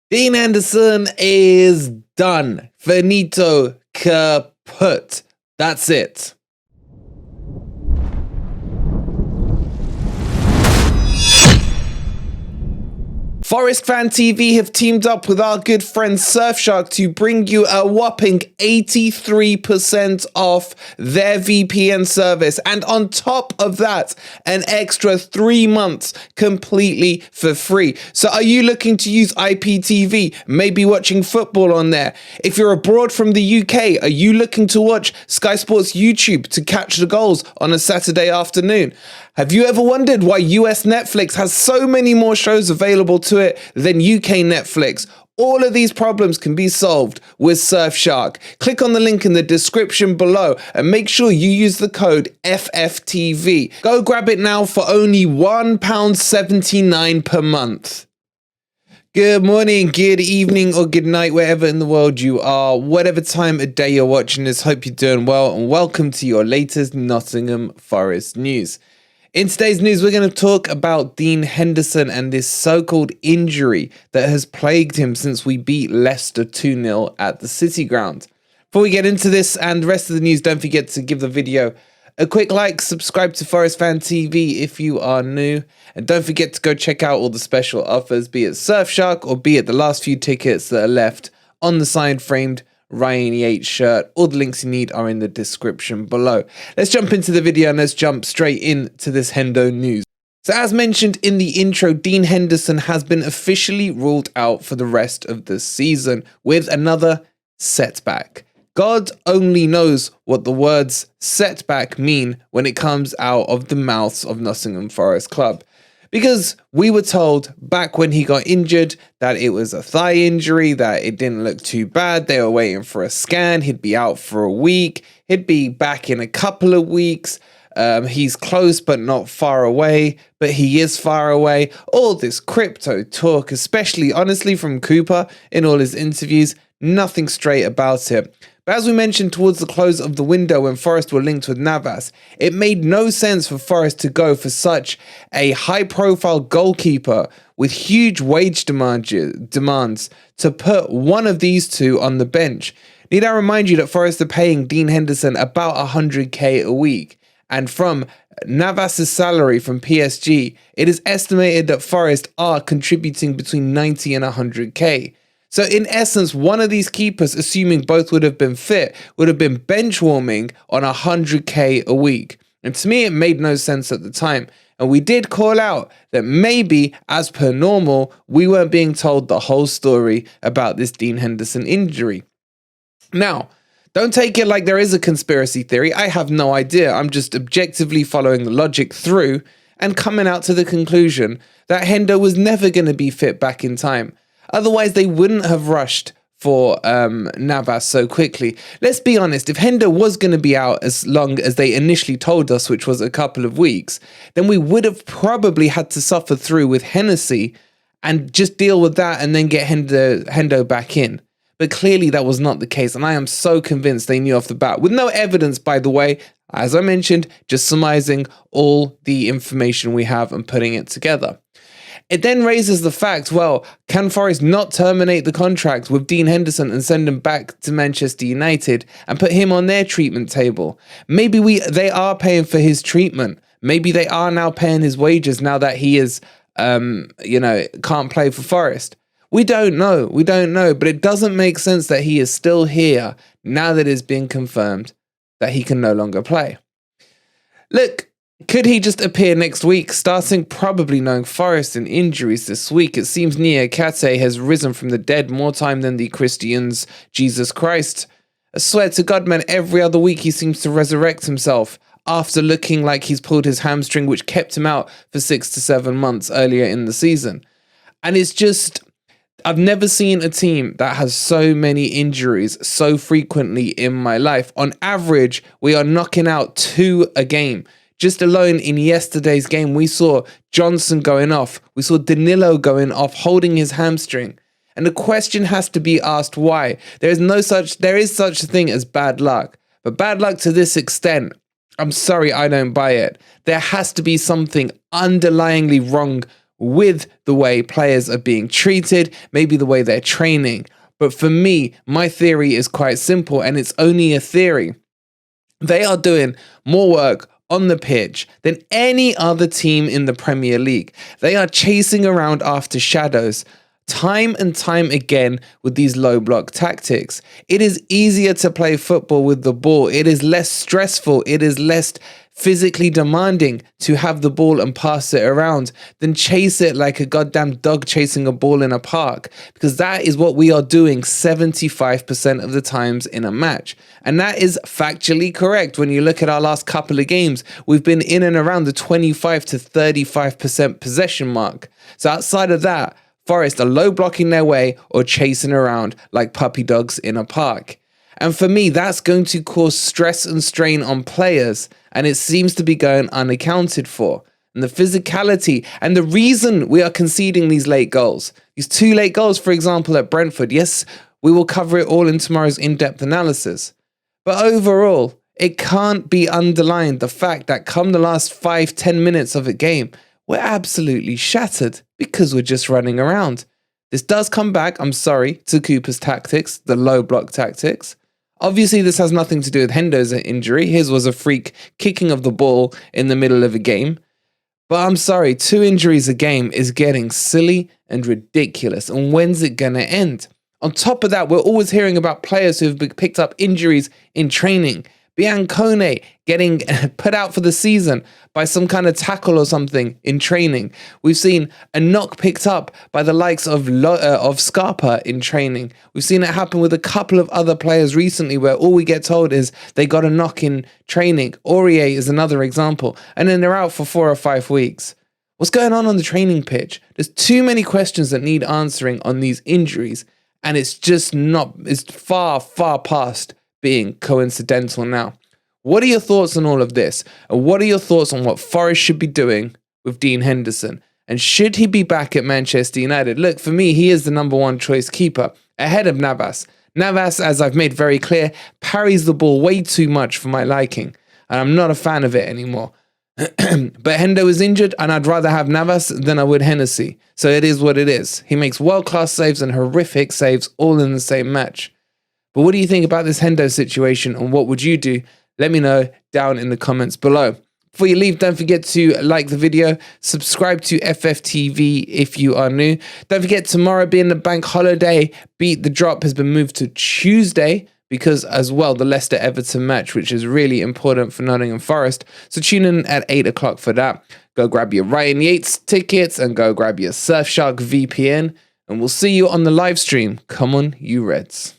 Dean Henderson is done. Finito kaput. That's it. Forest Fan TV have teamed up with our good friend Surfshark to bring you a whopping 83% off their VPN service. And on top of that, an extra 3 months completely for free. So are you looking to use IPTV, maybe watching football on there? If you're abroad from the UK, are you looking to watch Sky Sports YouTube to catch the goals on a Saturday afternoon? Have you ever wondered why US Netflix has so many more shows available to it than UK Netflix? All of these problems can be solved with Surfshark. Click on the link in the description below and make sure you use the code FFTV. Go grab it now for only £1.79 per month. Good morning, good evening, or good night, wherever in the world you are. Whatever time of day you're watching this, hope you're doing well, and welcome to your latest Nottingham Forest news. In today's news, we're going to talk about Dean Henderson and this so-called injury that has plagued him since we beat Leicester 2-0 at the City Ground. Before we get into this and the rest of the news, don't forget to give the video a quick like, subscribe to Forest Fan TV if you are new, and don't forget to go check out all the special offers, be it Surfshark or be it the last few tickets that are left on the signed framed Ryan Yates shirt. All the links you need are in the description below. Let's jump into the video and let's jump straight into this Hendo news. So as mentioned in the intro, Dean Henderson has been officially ruled out for the rest of the season with another setback. God only knows what the words setback mean when it comes out of the mouths of Nottingham Forest Club. Because we were told back when he got injured that it was a thigh injury, that it didn't look too bad. They were waiting for a scan. He'd be out for a week. He'd be back in a couple of weeks. He's close but not far away, but he is far away. All this crypto talk, especially honestly from Cooper in all his interviews, nothing straight about it. But as we mentioned towards the close of the window when Forest were linked with Navas, it made no sense for Forest to go for such a high-profile goalkeeper with huge wage demands to put one of these two on the bench. Need I remind you that Forest are paying Dean Henderson about 100k a week, and from Navas' salary from PSG, it is estimated that Forest are contributing between 90 and 100k. So in essence, one of these keepers, assuming both would have been fit, would have been bench warming on 100k a week. And to me, it made no sense at the time. And we did call out that maybe, as per normal, we weren't being told the whole story about this Dean Henderson injury. Now, don't take it like there is a conspiracy theory. I have no idea. I'm just objectively following the logic through and coming out to the conclusion that Hendo was never going to be fit back in time. Otherwise, they wouldn't have rushed for Navas so quickly. Let's be honest, if Hendo was going to be out as long as they initially told us, which was a couple of weeks, then we would have probably had to suffer through with Hennessy and just deal with that and then get Hendo back in. But clearly that was not the case, and I am so convinced they knew off the bat, with no evidence, by the way, as I mentioned, just surmising all the information we have and putting it together. It then raises the fact, well, can Forest not terminate the contract with Dean Henderson and send him back to Manchester United and put him on their treatment table? Maybe they are paying for his treatment. Maybe they are now paying his wages now that he is, can't play for Forest. We don't know. We don't know. But it doesn't make sense that he is still here now that it's been confirmed that he can no longer play. Look, could he just appear next week, starting probably knowing Forest and injuries this week? It seems Niakate has risen from the dead more time than the Christians, Jesus Christ. I swear to God, man, every other week he seems to resurrect himself after looking like he's pulled his hamstring, which kept him out for 6 to 7 months earlier in the season. And it's just, I've never seen a team that has so many injuries so frequently in my life. On average, we are knocking out 2 a game. Just alone in yesterday's game, we saw Johnson going off. We saw Danilo going off, holding his hamstring. And the question has to be asked why. There is such a thing as bad luck. But bad luck to this extent, I'm sorry, I don't buy it. There has to be something underlyingly wrong with the way players are being treated, maybe the way they're training. But for me, my theory is quite simple, and it's only a theory. They are doing more work on the pitch than any other team in the Premier League. They are chasing around after shadows time and time again with these low block tactics. It is easier to play football with the ball. It is less stressful. It is less physically demanding to have the ball and pass it around than chase it like a goddamn dog chasing a ball in a park, because that is what we are doing 75% of the times in a match. And that is factually correct. When you look at our last couple of games, we've been in and around the 25 to 35% possession mark. So outside of that, Forest are low blocking their way or chasing around like puppy dogs in a park. And for me, that's going to cause stress and strain on players, and it seems to be going unaccounted for. And the physicality and the reason we are conceding these late goals, these 2 late goals, for example, at Brentford, yes, we will cover it all in tomorrow's in-depth analysis. But overall, it can't be underlined the fact that come the last 5-10 minutes of a game, we're absolutely shattered because we're just running around. This does come back, I'm sorry, to Cooper's tactics, the low block tactics. Obviously, this has nothing to do with Hendo's injury. His was a freak kicking of the ball in the middle of a game. But I'm sorry, 2 injuries a game is getting silly and ridiculous. And when's it going to end? On top of that, we're always hearing about players who have picked up injuries in training. Biancone getting put out for the season by some kind of tackle or something in training. We've seen a knock picked up by the likes of Scarpa in training. We've seen it happen with a couple of other players recently where all we get told is they got a knock in training. Aurier is another example. And then they're out for 4 or 5 weeks. What's going on the training pitch? There's too many questions that need answering on these injuries. And it's just not, it's far, far past being coincidental now. What are your thoughts on all of this? And what are your thoughts on what Forest should be doing with Dean Henderson? And should he be back at Manchester United? Look, for me, he is the number 1 choice keeper ahead of Navas. Navas, as I've made very clear, parries the ball way too much for my liking. And I'm not a fan of it anymore. But Hendo is injured, and I'd rather have Navas than I would Hennessy. So it is what it is. He makes world-class saves and horrific saves all in the same match. But what do you think about this Hendo situation, and what would you do? Let me know down in the comments below. Before you leave, don't forget to like the video, subscribe to FFTV if you are new. Don't forget, tomorrow being the bank holiday, Beat the Drop has been moved to Tuesday because as well, the Leicester-Everton match, which is really important for Nottingham Forest. So tune in at 8 o'clock for that. Go grab your Ryan Yates tickets and go grab your Surfshark VPN. And we'll see you on the live stream. Come on, you Reds.